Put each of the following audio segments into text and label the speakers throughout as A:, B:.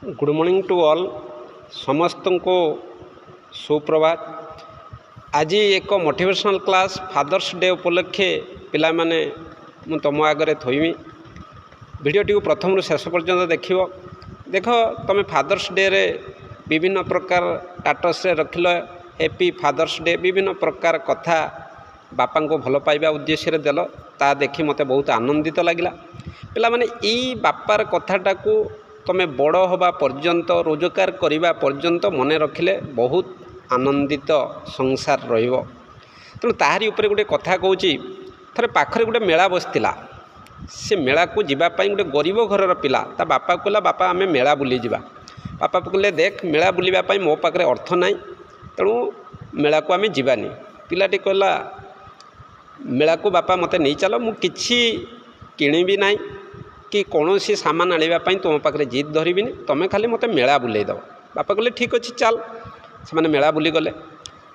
A: Good morning to all समस्त को सुप्रभात। आज एक मोटिवेशनल क्लास फादर्स डे उपलक्षे पिला माने मु तुम आगे थोइमी भिडियोटी को प्रथम रु शेष पर्यंत देख तुम फादर्स डे रे विभिन्न प्रकार स्टाटस रे रखिल हैप्पी फादर्स डे विभिन्न प्रकार कथा बापा को भल पाइबा उद्देश्य देल ता देखी मते बहुत आनंदित लगिला। पिला माने ई बापार कथाटा को तुम बड़ हवा पर्यंत रोजगार करने पर्यंत मन रखिले बहुत आनंदित संसार रहिबो। तेणु ताहारी उपरे गोटे कथा कहूँ थे पाखरे गोटे मेला बसला से मेला को जीवाई गोटे गरीब घरर पिला ता बापा कहला बापा आमे मेला बुली जीवा। बापा कहले देख मेला बुलवाई मो पाखे अर्थ ना तेणु मेला को आमे जीवानी। पिलाटी कहला मेला को बापा मते नहीं चलो मु किछि किणीबी ना कि कौन सी सामान आने तुम पाखे जिद धरबी तुम खाली मत मेला बुले दब। बापा कहले ठीक अच्छे चल से मैंने मेला बुली गले।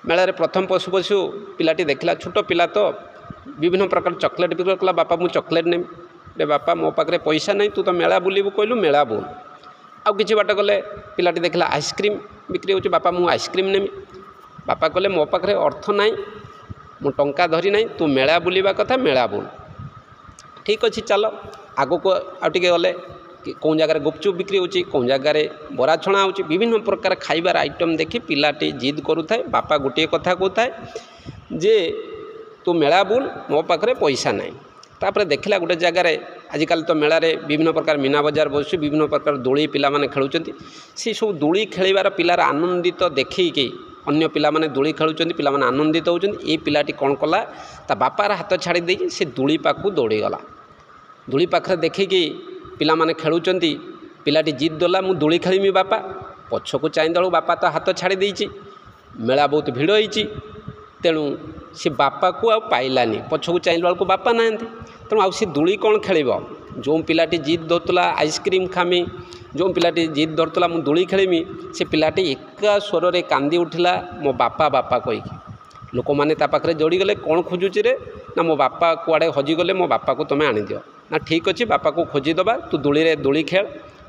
A: मेलार प्रथम पशु पशु पिलाटी देखला छोट पिला तो विभिन्न प्रकार चॉकलेट बिक्री कला। बापा मु चॉकलेट नेम रे बापा मो पाखे पैसा नहीं तू तो मेला बुलू कहलु मेला बुल। आउ कि बाट गले पिलाटी देखला आइसक्रीम बिक्री हो बापा मु आइसक्रीम नेमी। बापा कहले मो पाखे अर्थ ना मु टंका धरी ना तू मेला बुलवा कथा मेला बुल। ठीक अच्छे चल आगो को आउटे गले कौन जगार गुपचुप बिक्री होची कौन जगार बरा छणा होची विभिन्न प्रकार खाइबार आइटम देखी पिलाटी जिद करूए। बापा गोटे कथा कहता जे तू मेला बुल मो पाखे पैसा ना। तापर देखला गोटे जगार आजिकल तो मेलार विभिन्न प्रकार मीना बजार बस विभिन्न प्रकार दोली पिला माने खेलुचंती से सब दोली खेलिबार पिलार आनंदित देखिकी अन्य पिला माने दोली खेलुचंती पिला माने आनंदित होउचंती। ए पिलाटी कौन कला ता बापार हाथ छाड़ी देकी से दोली पाखु दौड़ी गला। दोली पाखे देखिकी पिला माने खेलुचंती पिलाटी जिद देला मु दोली खेलिमी बापा। पछकु चाहि दलु बापा तो हाथ छाड़ी देइची मेला बहुत भिड़ होइची तेणु से बापा को आ पाइलानी। पछकु चाहि बेलू बापा नाहंती तेणु आउ से दोली कौन खेलिब। जो पिलाटी जिद धरुला आइसक्रीम खामी जो पिलाटी जिद धरुला मु दोली खेलिमी से पिलाटी एका स्वर रे कांदी उठिला मो बापा बापा कहीकि। लोक मैंने पाखे जोड़ी गले कौन खोजुची रे ना मो बापा कुआड़े हजिगले मो बापा को तुम्हें आनी दियो ना। ठीक अच्छे बापा को खोजीदबा तू दोली खेल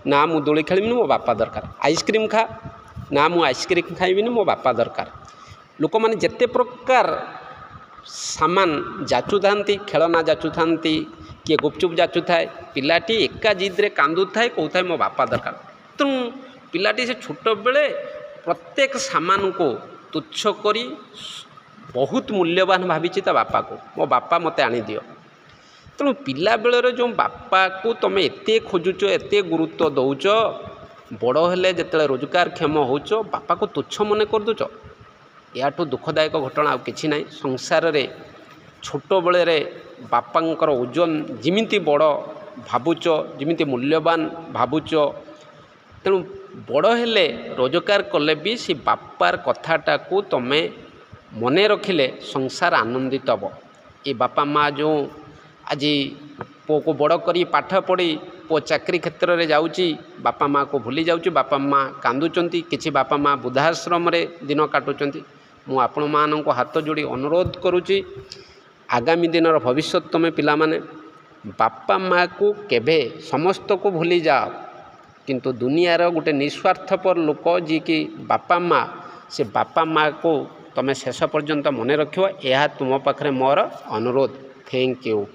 A: ना मु दोली खेलमी मो बापा दरकार। आइसक्रीम खा ना मु आइसक्रीम खाइबिनी मो बापा दरकार। लोक मैंने जिते प्रकार सामान जाचु था खेलना जाचु था किए गुपचुप जाचु थाए पिलाटी एका जिद्रे कांदु थाए कहू थाए मो बापा दरकार। तेणु पिलाटी से छोट बेले प्रत्येक सामान को तुच्छ करी बहुत मूल्यवान भावी ता बापा को मो बापा मते आनी दियो। तेणु पिला बेलर जो बापा को तुम एत खोजुच एत गुरुत्व दौच बड़ हेले जिते रोजगार क्षम होच बापा को तुच्छ मन कर दूच याठू दुखदायक घटना आ कि ना। संसार रे छोट बेले बापांकर ओजन जिमिति बड़ भावुच जिमिति मूल्यवान भावुच तेणु बड़ हेले रोजगार कले भी से बापार कथाटा को तुम मन रखिले संसार आनंदित हम। ये बापा माँ जो आज पो को बड़ करी पाठ पढ़ी पो चाकरी क्षेत्र में जाऊँगी बापा माँ को भूली जाऊँ बापा माँ कांदुचंती किछि बापा माँ वृद्धाश्रम रे दिन काटुचंती। मु आपण मान को हाथ जोड़ी अनुरोध करुच्ची आगामी दिन भविष्य तुम पिला माने बापा माँ को केभे समस्त को भूली जाओ किंतु दुनियार गोटे निस्वार्थपर लोक जी कि बापा माँ से बापा माँ को तुम शेष पर्यंत मन रख यह तुम पाखे मोर अनुरोध। Thank you.